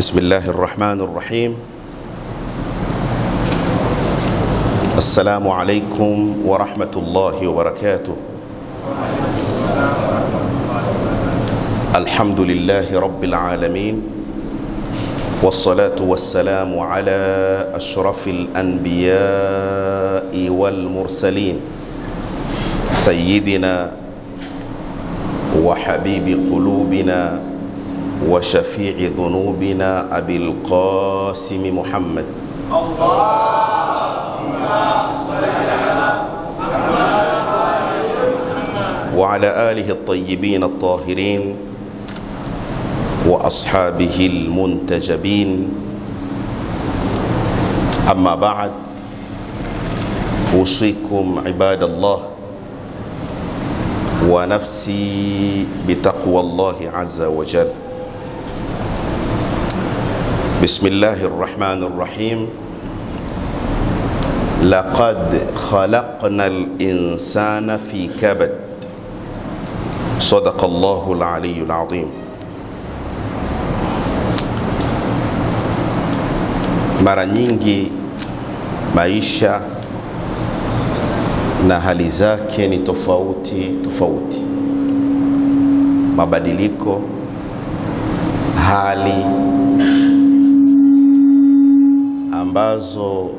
بسم الله الرحمن الرحيم. السلام عليكم ورحمة الله وبركاته. الحمد لله رب العالمين، والصلاة والسلام على أشرف الأنبياء والمرسلين، سيدنا وحبيب قلوبنا وشفيع ذنوبنا أبي القاسم محمد. اللهم صل على محمد وعلى آله الطيبين الطاهرين وأصحابه المنتجبين. أما بعد، أوصيكم عباد الله ونفسي بتقوى الله عز وجل. بسم الله الرحمن الرحيم. لقد خلقنا الإنسان في كبد. صدق الله العلي العظيم. Mara nyingi maisha na hali zake ni tofauti tofauti. Mabadiliko, hali ambazo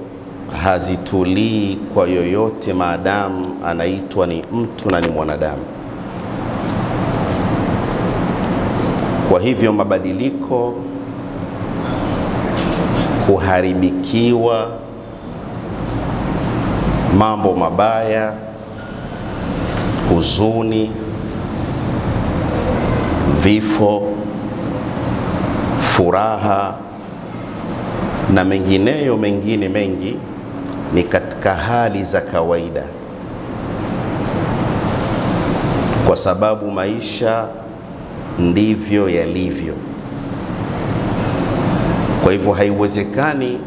hazitulii kwa yoyote maadamu anaitwa ni mtu na ni mwanadamu. Kwa hivyo mabadiliko, kuharibikiwa, mambo mabaya, huzuni, vifo, furaha na mengineyo mengine mengi ni katika hali za kawaida, kwa sababu maisha ndivyo yalivyo. Kwa hivyo haiwezekani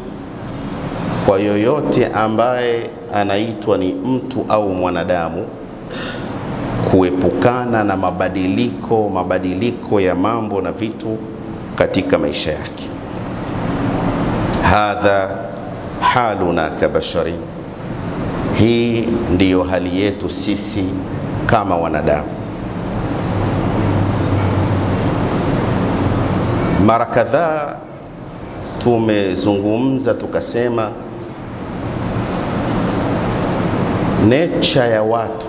kwa yoyote ambaye anaitwa ni mtu au mwanadamu kuepukana na mabadiliko ya mambo na vitu katika maisha yake. Hadha haluna kabasharin. Hii ndiyo hali yetu sisi kama wanadamu. Mara kadhaa tumezungumza tukasema nature ya watu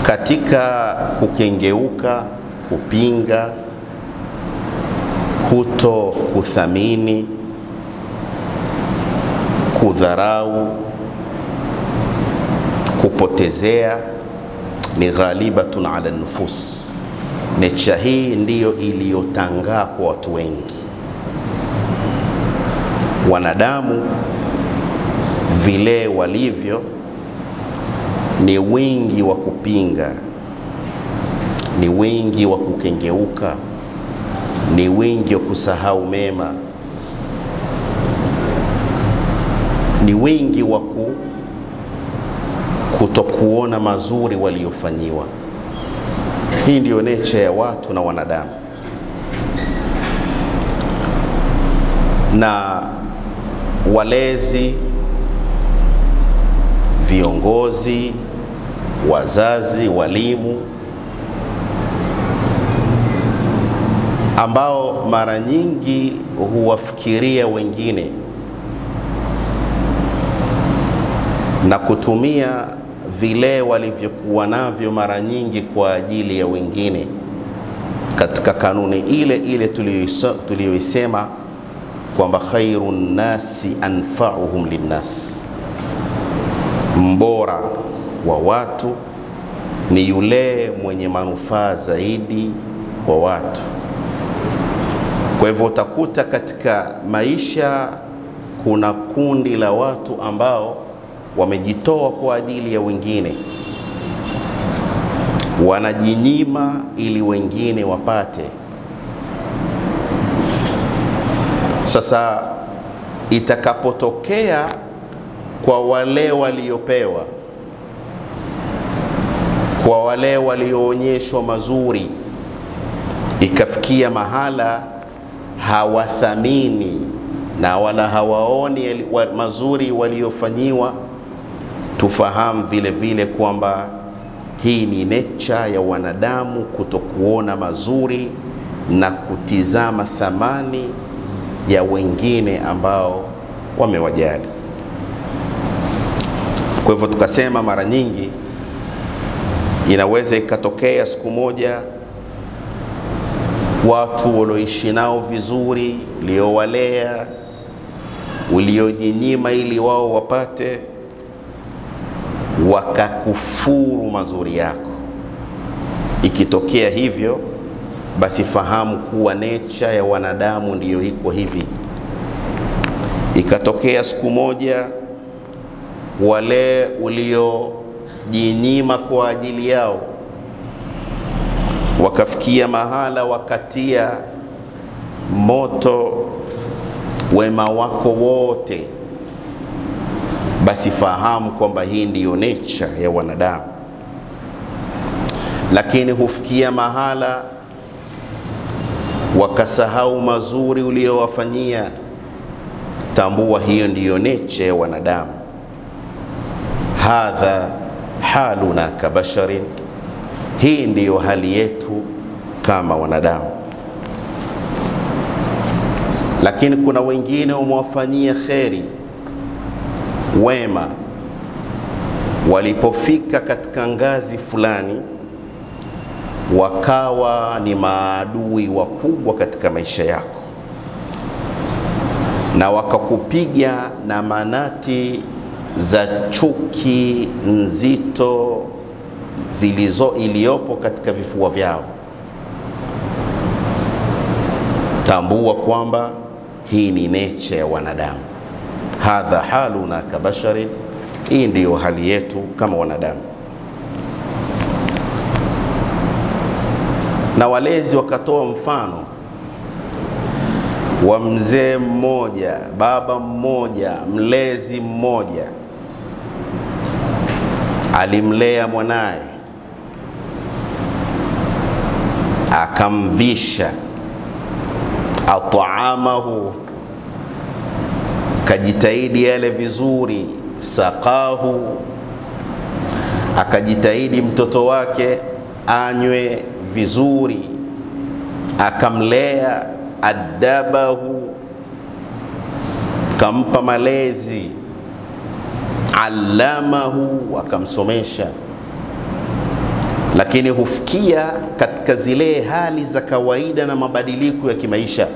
katika kukengeuka, kupinga, kuto kuthamini, kudharau, kupotezea ni ghalibatun ala nufus. Nature hii ndiyo iliyotangaa kwa watu wengi. Wanadamu vile walivyo ni wingi wa kupinga, ni wingi wa kukengeuka, ni wingi wa kusahau mema, ni wingi wa kutokuona mazuri waliofanyiwa. Hii ndiyo nature ya watu na wanadamu. Na walezi, viongozi, wazazi, walimu ambao mara nyingi huwafikiria wengine na kutumia vile walivyokuwa navyo mara nyingi kwa ajili ya wengine, katika kanuni ile ile tuliyoisema kwamba khairun nasi anfa'uhum linnas, mbora wa watu ni yule mwenye manufaa zaidi kwa watu. Kwa hivyo utakuta katika maisha kuna kundi la watu ambao wamejitoa kwa ajili ya wengine, wanajinyima ili wengine wapate. Sasa itakapotokea kwa wale waliopewa kwa wale walioonyeshwa mazuri, ikafikia mahala hawathamini na wala hawaoni mazuri waliofanyiwa, tufahamu vile vile kwamba hii ni nature ya wanadamu kutokuona mazuri na kutizama thamani ya wengine ambao wamewajali. Kwa hivyo tukasema mara nyingi inaweza ikatokea siku moja watu walioishi nao vizuri, uliowalea, uliojinyima ili wao wapate, wakakufuru mazuri yako. Ikitokea hivyo, basi fahamu kuwa nature ya wanadamu ndiyo iko hivi. Ikatokea siku moja wale uliojinyima kwa ajili yao wakafikia mahala wakatia moto wema wako wote, basi fahamu kwamba hii ndiyo nature ya wanadamu. Lakini hufikia mahala wakasahau mazuri uliowafanyia, tambua hiyo ndiyo nature ya wanadamu. Hadha haluna kabasharin, hii ndiyo hali yetu kama wanadamu. Lakini kuna wengine umewafanyia kheri, wema, walipofika katika ngazi fulani wakawa ni maadui wakubwa katika maisha yako, na wakakupiga na manati za chuki nzito iliyopo katika vifua vyao. Tambua kwamba hii ni nature ya wanadamu. Hadha haluna kabashari, hii ndiyo hali yetu kama wanadamu. Na walezi wakatoa mfano wa mzee mmoja, baba mmoja, mlezi mmoja. Alimlea mwanae, akamvisha, ataamahu, kajitahidi yale vizuri, saqahu, akajitahidi mtoto wake anywe vizuri, akamlea, adabahu, kampa malezi, allamahu, akamsomesha. Lakini hufikia katika zile hali za kawaida na mabadiliko ya kimaisha,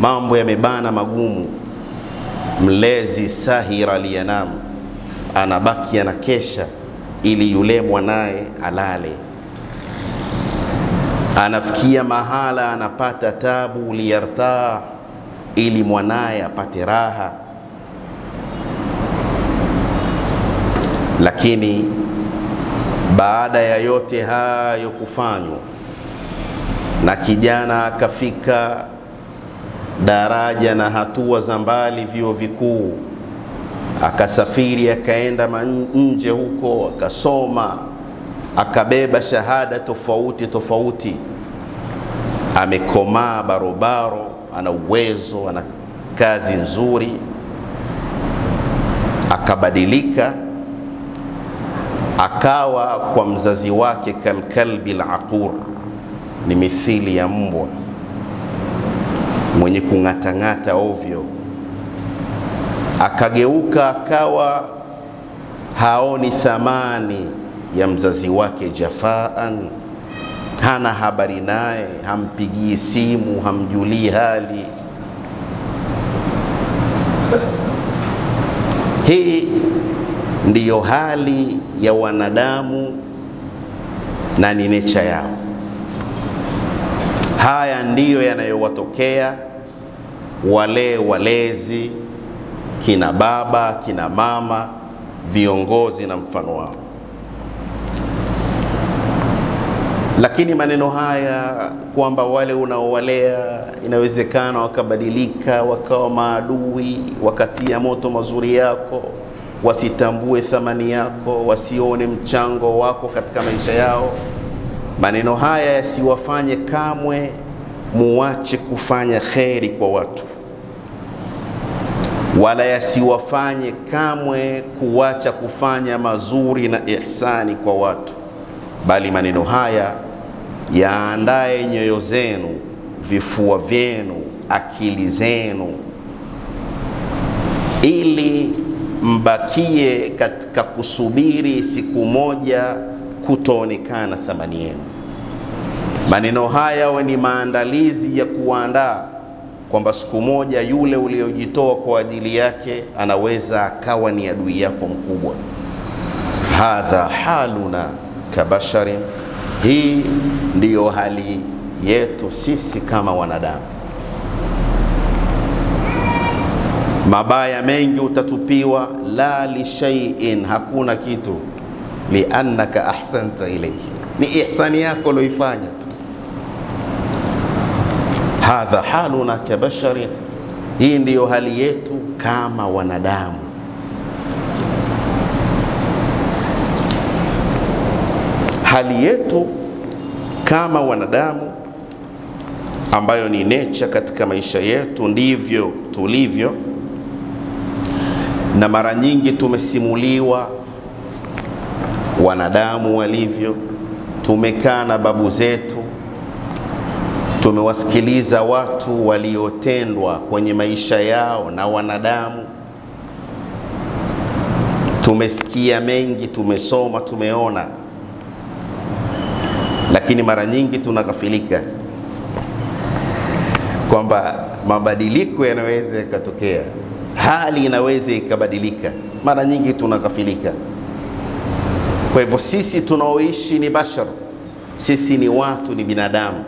mambo yamebana magumu, mlezi sahira liyanam, anabaki anakesha ili yule mwanae alale. Anafikia mahala anapata tabu liyartah, ili mwanae apate raha. Lakini baada ya yote hayo kufanywa, na kijana akafika daraja na hatua za mbali, vyuo vikuu, akasafiri akaenda nje huko, akasoma, akabeba shahada tofauti tofauti, amekomaa barobaro, ana uwezo, ana kazi nzuri, akabadilika, akawa kwa mzazi wake kalkalbi al-aqur, ni mithili ya mbwa mwenye kungatangata ovyo. Akageuka akawa haoni thamani ya mzazi wake jafaan, hana habari naye, hampigii simu, hamjulii hali. Hii ndiyo hali ya wanadamu na ni nature yao. Haya ndiyo yanayowatokea wale walezi, kina baba, kina mama, viongozi na mfano wao. Lakini maneno haya kwamba wale unaowalea inawezekana wakabadilika, wakawa maadui, wakatia moto mazuri yako, wasitambue thamani yako, wasione mchango wako katika maisha yao. Maneno haya yasiwafanye kamwe muache kufanya kheri kwa watu, wala yasiwafanye kamwe kuacha kufanya mazuri na ihsani kwa watu, bali maneno haya yaandae nyoyo zenu, vifua vyenu, akili zenu, ili mbakie katika kusubiri siku moja kutoonekana thamani yenu. Maneno haya ni maandalizi ya kuandaa kwamba siku moja yule uliojitoa kwa ajili yake anaweza akawa ni adui yako mkubwa. Hadha haluna kabasharin, hii ndiyo hali yetu sisi kama wanadamu. Mabaya mengi utatupiwa, la li shay'in, hakuna kitu, liannaka ahsanta ilayhi, ni ihsani yako uloifanya tu. Hadha haluna kabasharin, hii ndiyo hali yetu kama wanadamu. Hali yetu kama wanadamu ambayo ni nature katika maisha yetu, ndivyo tulivyo. Na mara nyingi tumesimuliwa wanadamu walivyo, tumekaa na babu zetu, tumewasikiliza watu waliotendwa kwenye maisha yao na wanadamu, tumesikia mengi, tumesoma, tumeona, lakini mara nyingi tunaghafilika kwamba mabadiliko yanaweza yakatokea, hali inaweza ikabadilika. Mara nyingi tunaghafilika. Kwa hivyo sisi tunaoishi ni bashar, sisi ni watu, ni binadamu.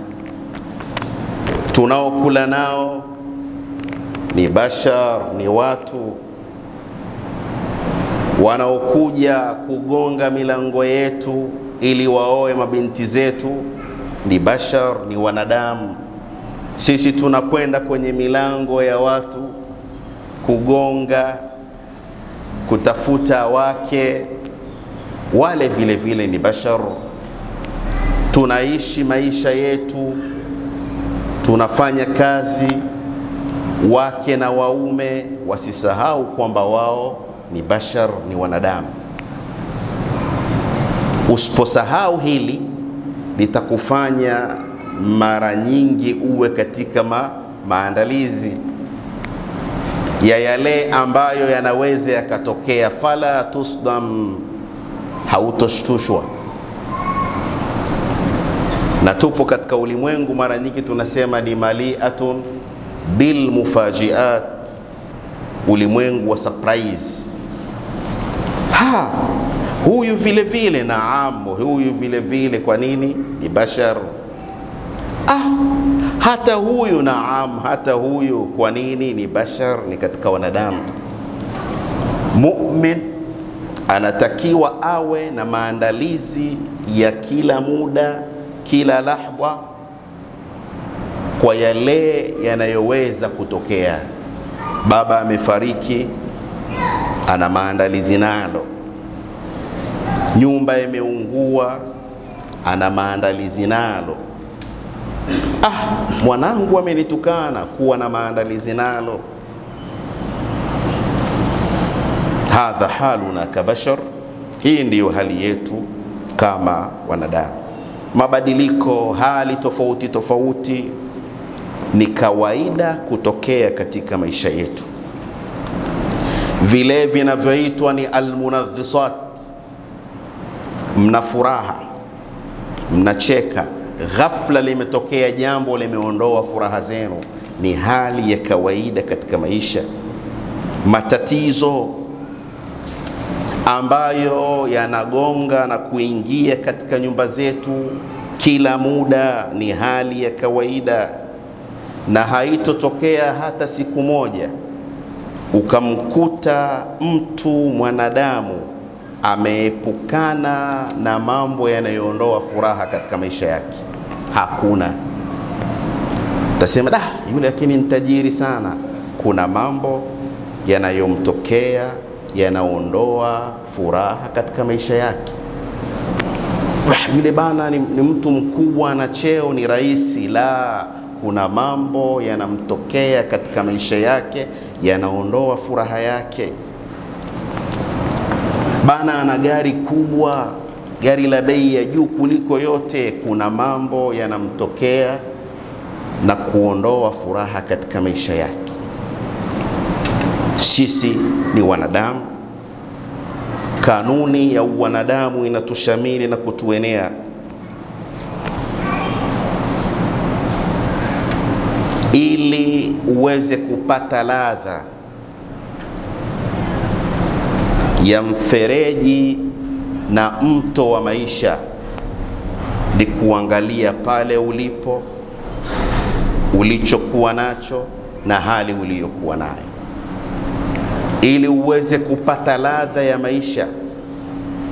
Tunaokula nao ni bashar, ni watu. Wanaokuja kugonga milango yetu ili waoe mabinti zetu ni bashar, ni wanadamu. Sisi tunakwenda kwenye milango ya watu kugonga, kutafuta wake, wale vile vile ni bashar. Tunaishi maisha yetu, tunafanya kazi, wake na waume wasisahau kwamba wao ni bashar, ni wanadamu. Usiposahau hili, litakufanya mara nyingi uwe katika maandalizi ya yale ambayo yanaweza yakatokea. Fala tusdam, hautoshtushwa. Na tupo katika ulimwengu, mara nyingi tunasema ni maliatun bil mufajiat, ulimwengu wa surprise. Huyu vile vile, naam, huyu vile vile. Kwa nini? Ni bashar. Hata huyu, naam, hata huyu. Kwa nini? Ni bashar, ni katika wanadamu. Mu'min anatakiwa awe na maandalizi ya kila muda, kila lahdha, kwa yale yanayoweza kutokea. Baba amefariki, ana maandalizi nalo. Nyumba imeungua, ana maandalizi nalo. Mwanangu amenitukana, kuwa na maandalizi nalo. Hadha haluna kabashar, hii ndiyo hali yetu kama wanadamu. Mabadiliko, hali tofauti tofauti ni kawaida kutokea katika maisha yetu. Vile vinavyoitwa ni almunaghisat. Mna furaha, mnacheka, ghafla limetokea jambo limeondoa furaha zenu, ni hali ya kawaida katika maisha. Matatizo ambayo yanagonga na kuingia katika nyumba zetu kila muda ni hali ya kawaida, na haitotokea hata siku moja ukamkuta mtu mwanadamu ameepukana na mambo yanayoondoa furaha katika maisha yake. Hakuna. Tasema yule lakini ni tajiri sana. Kuna mambo yanayomtokea yanaondoa furaha katika maisha yake. Yule bana ni mtu mkubwa na cheo, ni rais. La, kuna mambo yanamtokea katika maisha yake yanaondoa furaha yake. Bana ana gari kubwa, gari la bei ya juu kuliko yote, kuna mambo yanamtokea na kuondoa furaha katika maisha yake. Sisi ni wanadamu, kanuni ya wanadamu inatushamili na kutuenea. Ili uweze kupata ladha ya mfereji na mto wa maisha, ni kuangalia pale ulipo, ulichokuwa nacho na hali uliyokuwa nayo. Ili uweze kupata ladha ya maisha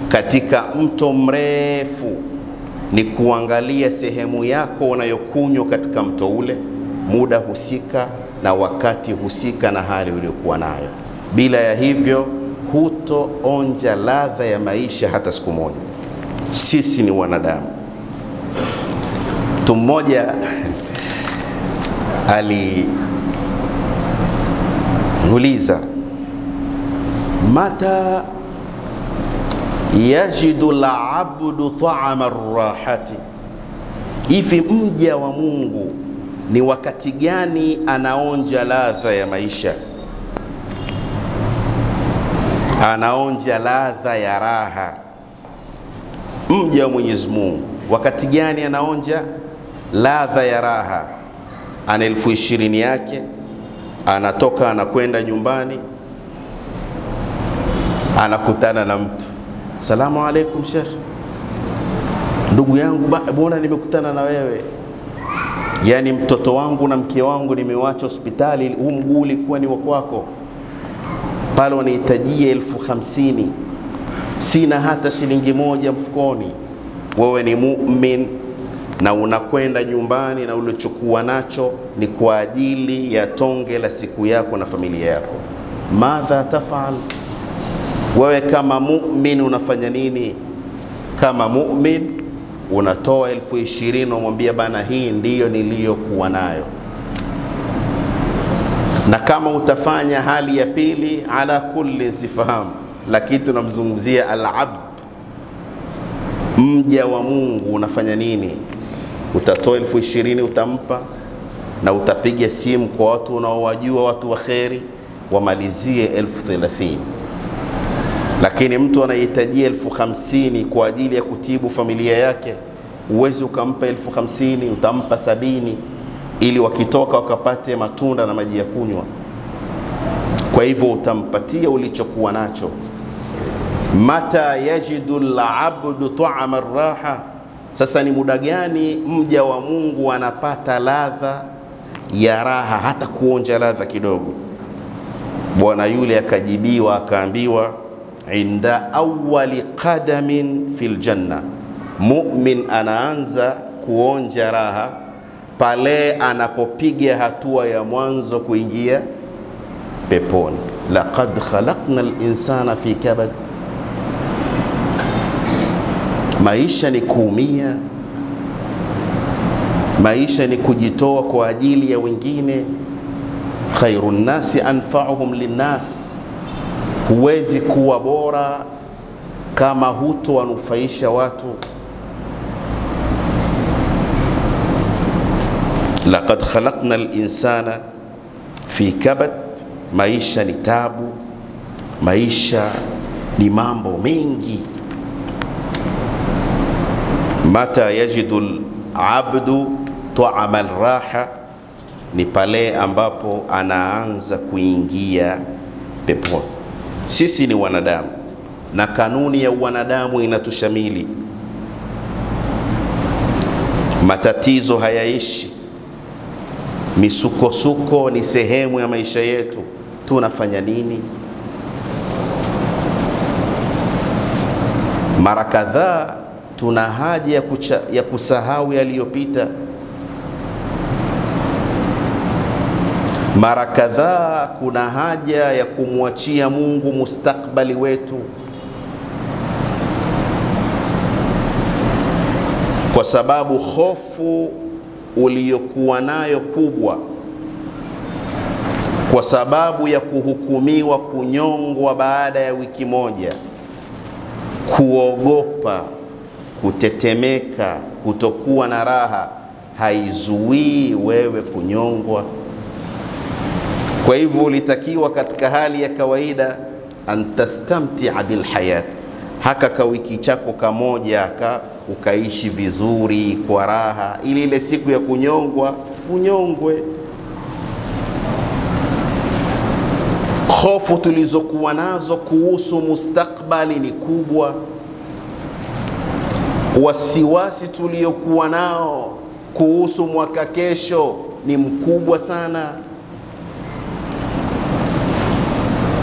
katika mto mrefu, ni kuangalia sehemu yako unayokunywa katika mto ule, muda husika na wakati husika na hali uliyokuwa nayo. Bila ya hivyo hutoonja ladha ya maisha hata siku moja. Sisi ni wanadamu. Mtu mmoja aliuliza, mata yajidu al-abdu ta'ama ar-rahati, hivi mja wa Mungu ni wakati gani anaonja ladha ya maisha, anaonja ladha ya raha? Mja wa Mwenyezi Mungu wakati gani anaonja ladha ya raha? Ana 20,000 yake, anatoka anakwenda nyumbani, anakutana na mtu, salamu alaikum Sheikh, ndugu yangu bwana nimekutana na wewe, yani mtoto wangu na mke wangu nimewacha hospitali, huu mguu ulikuwa ni wa kwako, pale wanahitajia 50,000, sina hata shilingi moja mfukoni. Wewe ni mu'min na unakwenda nyumbani na ulichokuwa nacho ni kwa ajili ya tonge la siku yako na familia yako. Madha tafal? Wewe kama mu'min unafanya nini? Kama mu'min unatoa 20,000, umwambia bana, hii ndiyo niliyokuwa nayo. Na kama utafanya hali ya pili, ala kulli sifahamu, lakini tunamzungumzia al-abd, mja wa Mungu, unafanya nini? Utatoa 20,000 utampa, na utapiga simu kwa watu unaowajua, watu wa kheri, wamalizie 30,000. Lakini mtu anahitajia 50,000 kwa ajili ya kutibu familia yake, uwezi ukampa 50,000, utampa 70 ili wakitoka wakapate matunda na maji ya kunywa. Kwa hivyo utampatia ulichokuwa nacho. Mata yajidu al-abdu ta'ama ar-raha, sasa ni muda gani mja wa Mungu anapata ladha ya raha, hata kuonja ladha kidogo? Bwana yule akajibiwa akaambiwa, inda awwali qadamin fil janna, mu'min anaanza kuonja raha pale anapopiga hatua ya mwanzo kuingia peponi. Laqad khalaqna al-insana fi kabad. Maisha ni kuumia, maisha ni kujitoa kwa ajili ya wengine. Khairun nasi anfa'uhum linnas. Huwezi kuwa bora kama hutowanufaisha watu. Laqad khalaqna al-insana fi kabad. Maisha ni tabu, maisha ni mambo mengi. Mata yajidu al-abdu ta'ama al-raha, ni pale ambapo anaanza kuingia peponi. Sisi ni wanadamu na kanuni ya wanadamu inatushamili. Matatizo hayaishi, misukosuko ni sehemu ya maisha yetu. Tunafanya nini? Mara kadhaa tuna haja ya kusahau yaliyopita, Mara kadhaa kuna haja ya kumwachia Mungu mustakbali wetu, kwa sababu hofu uliyokuwa nayo kubwa kwa sababu ya kuhukumiwa kunyongwa baada ya wiki moja, kuogopa, kutetemeka, kutokuwa na raha, haizuii wewe kunyongwa. Kwa hivyo ulitakiwa katika hali ya kawaida antastamtia bil hayat, haka ka wiki chako kamoja ukaishi vizuri kwa raha, ili ile siku ya kunyongwa unyongwe. Hofu tulizokuwa nazo kuhusu mustakbali ni kubwa. Wasiwasi tuliokuwa nao kuhusu mwaka kesho ni mkubwa sana.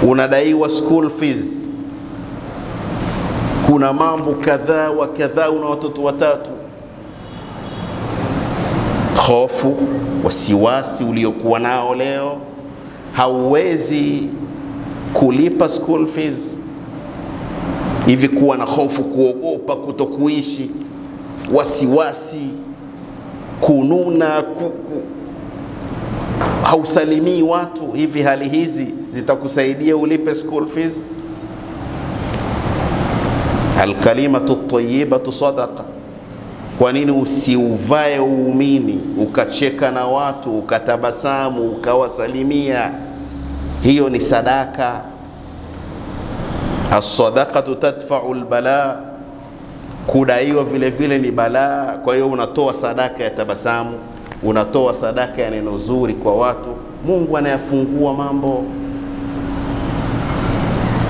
Unadaiwa school fees, kuna mambo kadhaa wa kadhaa, una watoto watatu. Hofu, wasiwasi uliokuwa nao leo, hauwezi kulipa school fees, hivi kuwa na hofu, kuogopa, kutokuishi, wasiwasi, kununa, hausalimii watu, hivi hali hizi zitakusaidia ulipe school fees? Alkalimatu tayyibatu sadaqa. Kwa nini usiuvae uumini, ukacheka na watu, ukatabasamu, ukawasalimia? Hiyo ni sadaka. As-sadaqatu tadfa'u al-bala, kudaiwa vile vile ni balaa. Kwa hiyo unatoa sadaka ya tabasamu, unatoa sadaka ya neno zuri kwa watu, Mungu anayafungua mambo.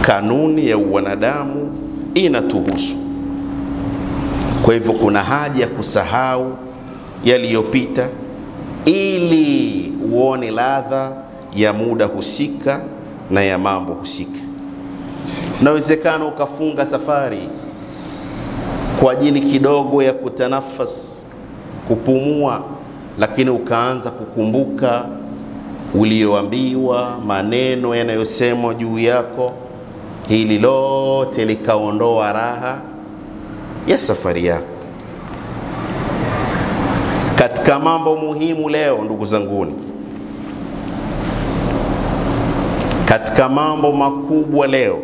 Kanuni ya wanadamu inatuhusu. Kwa hivyo kuna haja ya kusahau yaliyopita ili uone ladha ya muda husika na ya mambo husika. Inawezekana ukafunga safari kwa ajili kidogo ya kutanafas, kupumua, lakini ukaanza kukumbuka ulioambiwa, maneno yanayosemwa juu yako. Hili lote likaondoa raha ya safari yako. Katika mambo muhimu leo, ndugu zanguni, katika mambo makubwa leo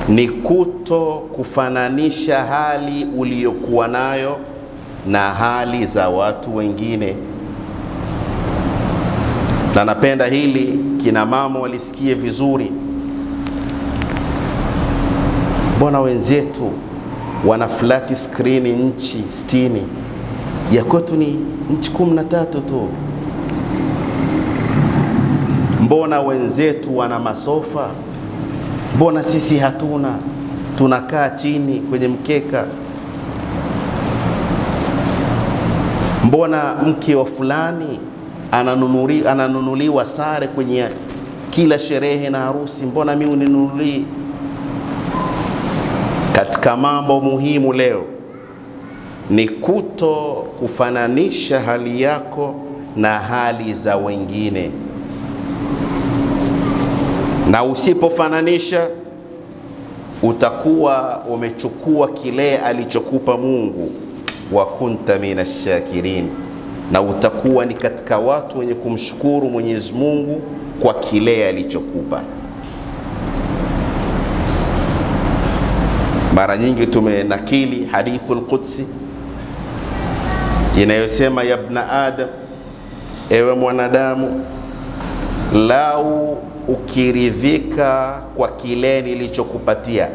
ni kuto kufananisha hali uliyokuwa nayo na hali za watu wengine. Na napenda hili kina mama walisikie vizuri. Mbona wenzetu wana flat screen nchi 60, ya kwetu ni nchi 13 tu? Mbona wenzetu wana masofa, mbona sisi hatuna? Tunakaa chini kwenye mkeka. Mbona mke wa fulani ananunuliwa sare kwenye kila sherehe na harusi, mbona mimi uninunulii? Katika mambo muhimu leo ni kuto kufananisha hali yako na hali za wengine. Na usipofananisha, utakuwa umechukua kile alichokupa Mungu, wa kunta minash shakirin, na utakuwa ni katika watu wenye kumshukuru Mwenyezi Mungu kwa kile alichokupa. Mara nyingi tumenakili hadithul qudsi inayosema, ya ibn Adam, ewe mwanadamu, lau ukiridhika kwa kile nilichokupatia,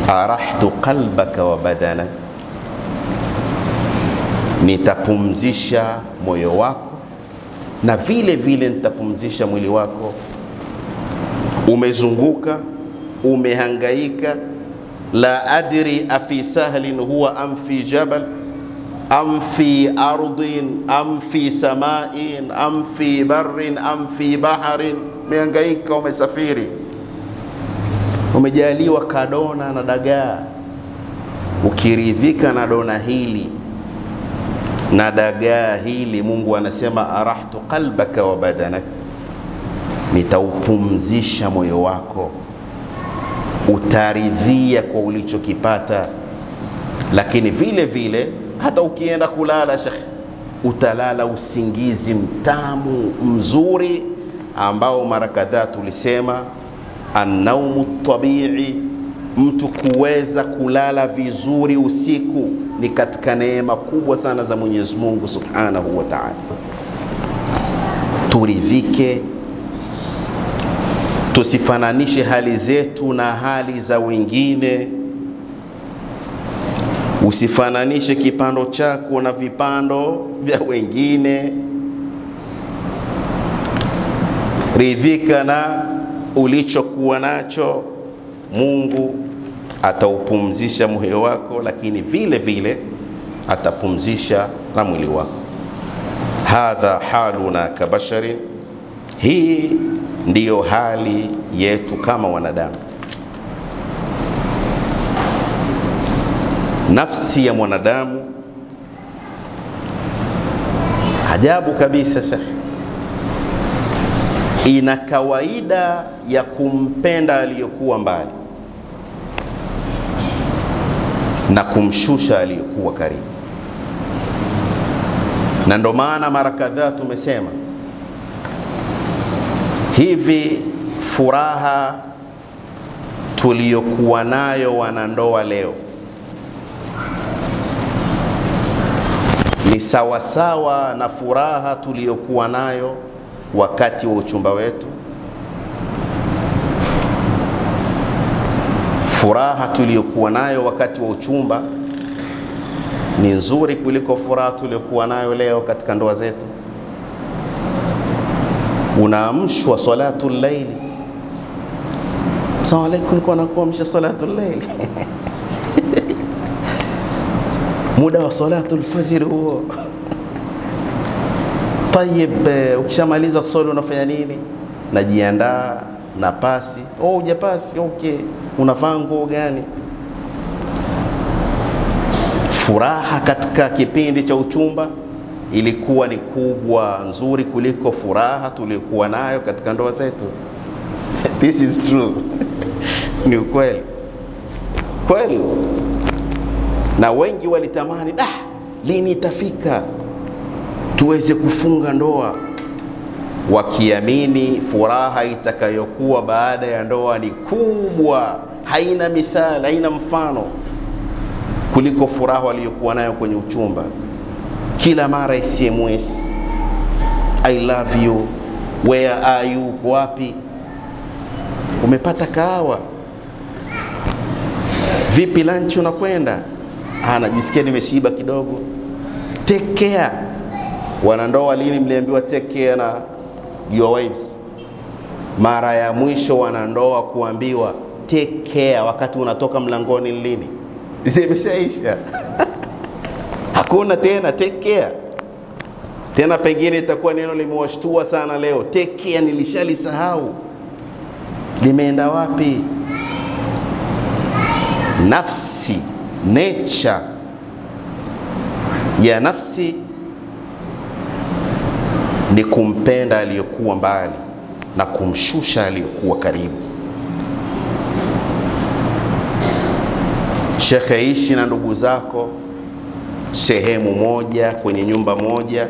arahtu qalbaka wa badana, nitapumzisha moyo wako na vile vile nitapumzisha mwili wako. Umezunguka, umehangaika, la adri afi sahlin huwa am fi jabal am fi ardin am fi samain am fi barrin am fi baharin. Umehangaika, umesafiri, umejaliwa kadona na dagaa. Ukiridhika na dona hili, Na dagaa hili Mungu anasema arahtu qalbaka wa badanak, nitaupumzisha moyo wako, utaridhia kwa ulichokipata. Lakini vile vile hata ukienda kulala Sheikh, utalala usingizi mtamu mzuri, ambao mara kadhaa tulisema an-naumu tabi'i, mtu kuweza kulala vizuri usiku ni katika neema kubwa sana za Mwenyezi Mungu Subhanahu wa Ta'ala. Turidhike, tusifananishe hali zetu na hali za wengine. Usifananishe kipando chako na vipando vya wengine. Ridhika na ulichokuwa nacho. Mungu ataupumzisha moyo wako, lakini vile vile atapumzisha na mwili wako. Hadha haluna kabashari, hii ndiyo hali yetu kama wanadamu. Nafsi ya mwanadamu, ajabu kabisa Sheikh, ina kawaida ya kumpenda aliyokuwa mbali na kumshusha aliyokuwa karibu. Na ndo maana mara kadhaa tumesema hivi, furaha tuliyokuwa nayo wanandoa leo ni sawasawa na furaha tuliyokuwa nayo wakati wa uchumba wetu? Furaha tuliyokuwa nayo wakati wa uchumba ni nzuri kuliko furaha tuliyokuwa nayo leo katika ndoa zetu? Unaamshwa salatul layl, assalamu alaykum, kwa nakuamsha salatul layl muda wa salatul fajr huo. Tayeb, ukishamaliza kusali unafanya nini? Najiandaa na pasi. Oh, hujapasi, okay. Unavaa nguo gani? Furaha katika kipindi cha uchumba ilikuwa ni kubwa, nzuri kuliko furaha tulikuwa nayo katika ndoa zetu. This is true. Ni ukweli kweli. Na wengi walitamani, lini itafika tuweze kufunga ndoa, wakiamini furaha itakayokuwa baada ya ndoa ni kubwa, haina mithali, haina mfano kuliko furaha waliyokuwa nayo kwenye uchumba. Kila mara SMS, I love you, where are you, wapi, umepata kahawa, vipi lunch unakwenda? Najisikia nimeshiba kidogo. Take care. Wanandoa, lini mliambiwa take care na your wives? Mara ya mwisho wanandoa kuambiwa take care wakati unatoka mlangoni lini? Zimeshaisha. Hakuna tena take care. Tena pengine itakuwa neno limewashtua sana leo. Take care nilishalisahau. Limeenda wapi? Nafsi, nature ya nafsi ni kumpenda aliyokuwa mbali na kumshusha aliyokuwa karibu. Shekhe, ishi na ndugu zako sehemu moja, kwenye nyumba moja,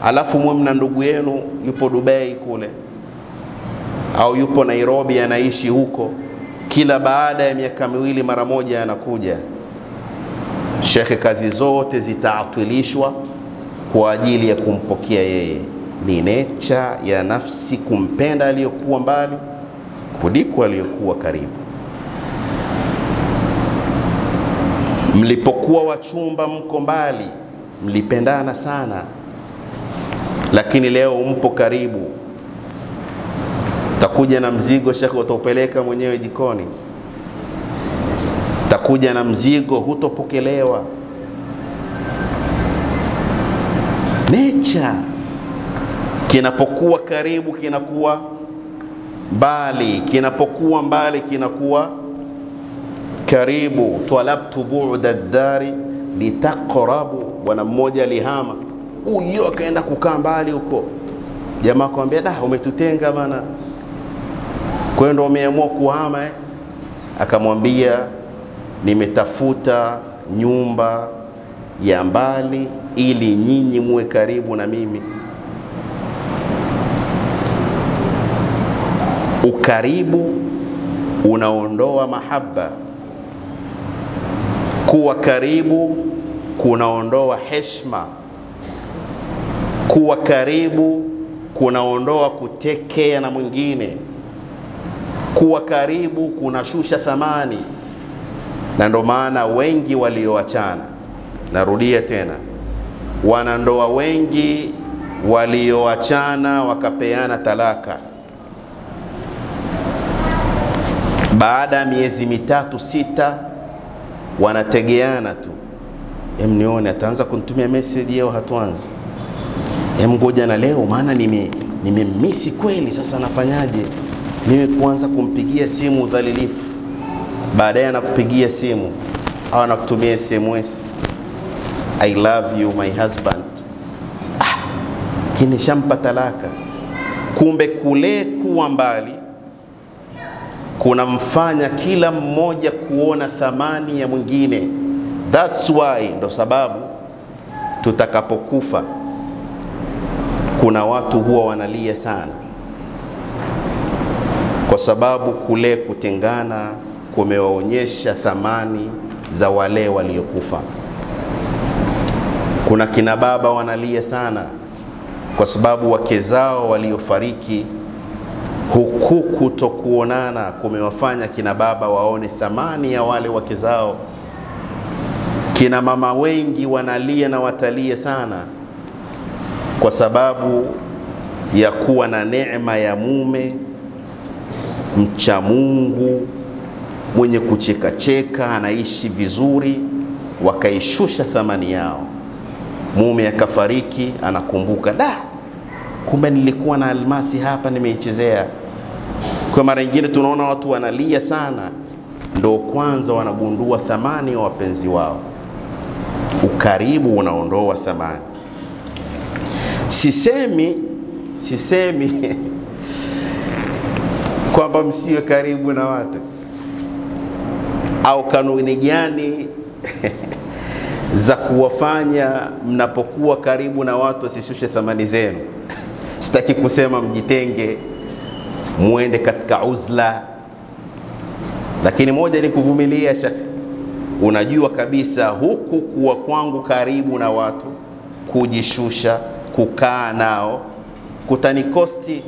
alafu mwe mna ndugu yenu yupo Dubai kule, au yupo Nairobi anaishi huko, kila baada ya miaka miwili mara moja anakuja. Shekhe, kazi zote zitaatilishwa kwa ajili ya kumpokea yeye. Ni nature ya nafsi kumpenda aliyokuwa mbali kuliko aliyokuwa karibu. Mlipokuwa wachumba mko mbali, mlipendana sana, lakini leo mpo karibu. Takuja na mzigo Shekhe, utopeleka mwenyewe jikoni. Takuja na mzigo, hutopokelewa. Nature kinapokuwa karibu kinakuwa mbali, kinapokuwa mbali kinakuwa karibu. Talabtu bu'da ad-dari litaqrabu. Bwana mmoja alihama, huyo akaenda kukaa mbali huko. Jamaa akamwambia, da, umetutenga bana, kwa hiyo ndio umeamua kuhama? Akamwambia, nimetafuta nyumba ya mbali ili nyinyi muwe karibu na mimi. Ukaribu unaondoa mahaba. Kuwa karibu kunaondoa heshima. Kuwa karibu kunaondoa kutekea na mwingine. Kuwa karibu kunashusha thamani. Na ndo maana wengi walioachana, narudia tena, wanandoa wengi walioachana wakapeana talaka, baada ya miezi 3-6 wanategeana tu. Nione ataanza kunitumia message yao, hatuanze. Ngoja na leo, maana nimemisi kweli, sasa nafanyaje? Mimi kuanza kumpigia simu udhalilifu, baadaye anakupigia simu au anakutumia SMS, I love you my husband. Kinishampa talaka. Kumbe kule kuwa mbali kunamfanya kila mmoja kuona thamani ya mwingine. That's why, ndo sababu tutakapokufa kuna watu huwa wanalia sana, kwa sababu kule kutengana kumewaonyesha thamani za wale waliokufa. Kuna kina baba wanalia sana kwa sababu wake zao waliofariki. Huku kutokuonana kumewafanya kina baba waone thamani ya wale wake zao. Kina mama wengi wanalia na watalia sana kwa sababu ya kuwa na neema ya mume mcha Mungu, mwenye kucheka cheka, anaishi vizuri, wakaishusha thamani yao. Mume akafariki, anakumbuka, da, kumbe nilikuwa na almasi hapa nimeichezea. Kwa mara nyingine tunaona watu wanalia sana, ndo kwanza wanagundua thamani ya wapenzi wao. Ukaribu unaondoa thamani. Sisemi kwamba msiwe karibu na watu, au kanuni gani za kuwafanya mnapokuwa karibu na watu wasishushe thamani zenu. Sitaki kusema mjitenge, muende katika uzla, lakini moja ni kuvumilia. Unajua kabisa huku kuwa kwangu karibu na watu, kujishusha, kukaa nao kutanikosti,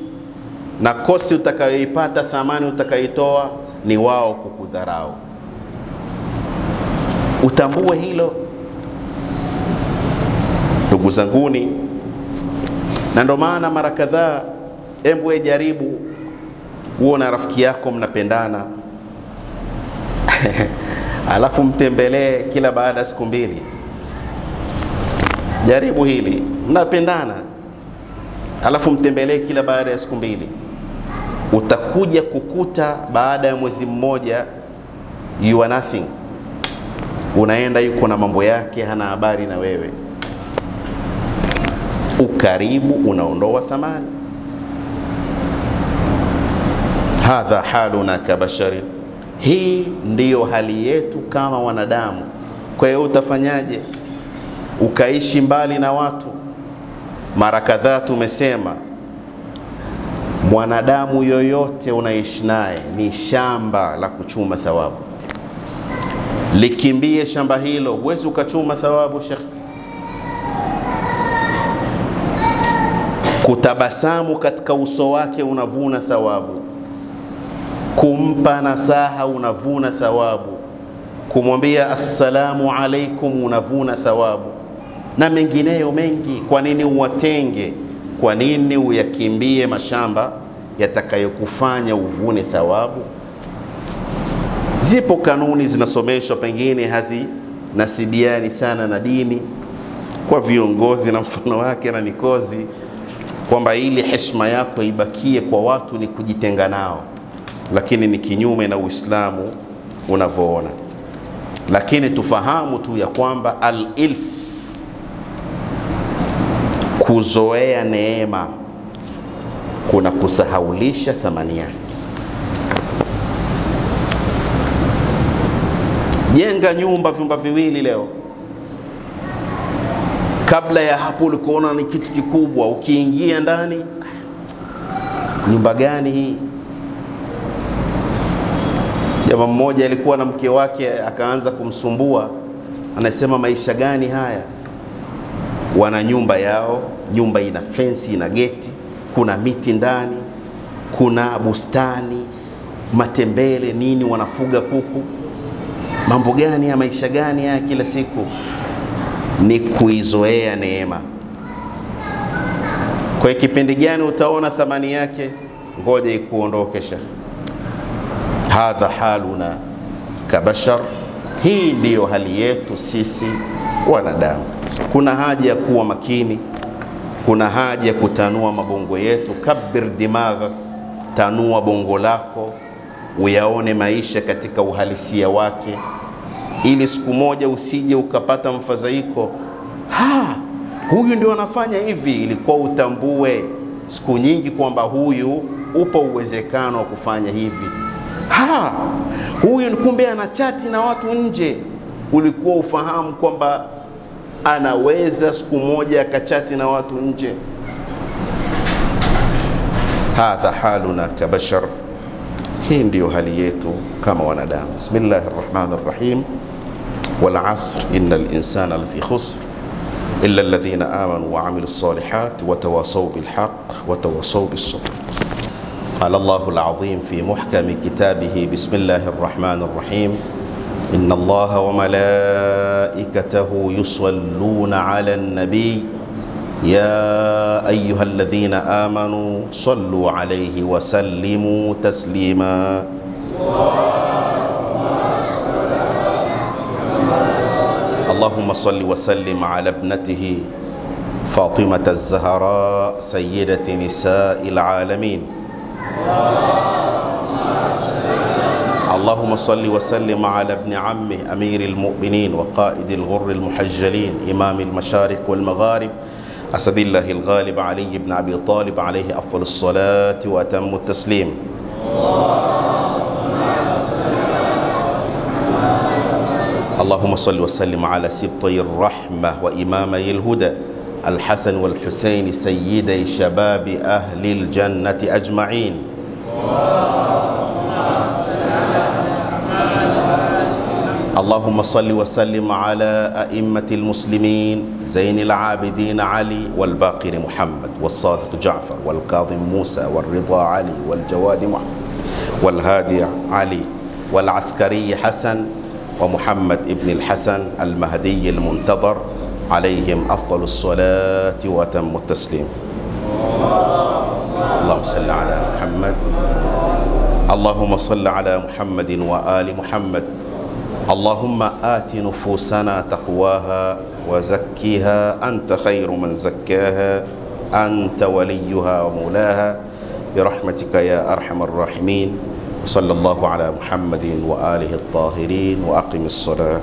na kosti utakayoipata, thamani utakayoitoa ni wao kukudharau. Utambue hilo ndugu zanguni. Na ndo maana mara kadhaa, hebu jaribu uone rafiki yako mnapendana alafu mtembelee kila baada ya siku 2. Jaribu hili, mnapendana alafu mtembelee kila baada ya siku 2. Utakuja kukuta baada ya mwezi mmoja you are nothing. Unaenda yuko na mambo yake, hana habari na wewe. Ukaribu unaondoa thamani. Hadha haluna kabashari, hii ndiyo hali yetu kama wanadamu. Kwa hiyo utafanyaje? Ukaishi mbali na watu. Mara kadhaa tumesema mwanadamu yoyote unaishi naye ni shamba la kuchuma thawabu. Likimbie shamba hilo, huwezi ukachuma thawabu. Sheikh, kutabasamu katika uso wake unavuna thawabu. Kumpa nasaha unavuna thawabu. Kumwambia assalamu alaikum unavuna thawabu. Na mengineyo mengi. Kwa nini uwatenge? Kwa nini uyakimbie mashamba yatakayokufanya uvune thawabu? Zipo kanuni zinasomeshwa, pengine hazinasibiani sana na dini, kwa viongozi na mfano wake na mikozi, kwamba ili heshima yako ibakie kwa watu ni kujitenga nao, lakini ni kinyume na Uislamu unavyoona. Lakini tufahamu tu ya kwamba al-ilf, kuzoea neema, kuna kusahaulisha thamani yake. Jenga nyumba vyumba viwili leo, kabla ya hapo ulikuona ni kitu kikubwa, ukiingia ndani, nyumba gani hii? Jamaa mmoja alikuwa na mke wake, akaanza kumsumbua, anasema maisha gani haya? Wana nyumba yao, nyumba ina fence, ina geti, kuna miti ndani, kuna bustani, matembele nini, wanafuga kuku. Mambo gani ya maisha gani haya kila siku? Ni kuizoea neema. Kwa kipindi gani utaona thamani yake? Ngoja ikuondoke shekhi. Hadha haluna kabashar, hii ndiyo hali yetu sisi wanadamu. Kuna haja ya kuwa makini, kuna haja ya kutanua mabongo yetu. Kabir dimagha, tanua bongo lako uyaone maisha katika uhalisia wake, ili siku moja usije ukapata mfadhaiko, huyu ndio anafanya hivi. Ilikuwa utambue siku nyingi kwamba huyu upo uwezekano wa kufanya hivi. Huyu kumbe ana chati na watu nje. Ulikuwa ufahamu kwamba anaweza siku moja akachati na watu nje. Hadha haluna kabashar, hii ndiyo hali yetu kama wanadamu. Bismillahirrahmanirrahim. Wal asr innal insana lafi khusr illa alladhina amanu wa amilus salihati wa tawasaw bil haqq wa tawasaw bis sabr. قال الله العظيم في محكم كتابه بسم الله الرحمن الرحيم إن الله وملائكته يصلون على النبي يا أيها الذين آمنوا صلوا عليه وسلموا تسليما. اللهم صل وسلم على ابنته فاطمة الزهراء سيدة نساء العالمين. اللهم صل وسلم على ابن عمه أمير المؤمنين وقائد الغر المحجلين إمام المشارق والمغارب أسد الله الغالب علي بن أبي طالب عليه أفضل الصلاة وأتم التسليم. اللهم صل وسلم على سبطي الرحمة وإمامي الهدى الحسن والحسين سيدي شباب أهل الجنة أجمعين. اللهم صل وسلم على أئمة المسلمين زين العابدين علي والباقر محمد والصادق جعفر والكاظم موسى والرضا علي والجواد محمد والهادي علي والعسكري حسن ومحمد ابن الحسن المهدي المنتظر عليهم أفضل الصلاة وأتم التسليم. اللهم صل على محمد. اللهم صل على محمد وآل محمد. اللهم آت نفوسنا تقواها وزكيها أنت خير من زكاها أنت وليها ومولاها برحمتك يا أرحم الراحمين. صلى الله على محمد وآله الطاهرين وأقم الصلاة.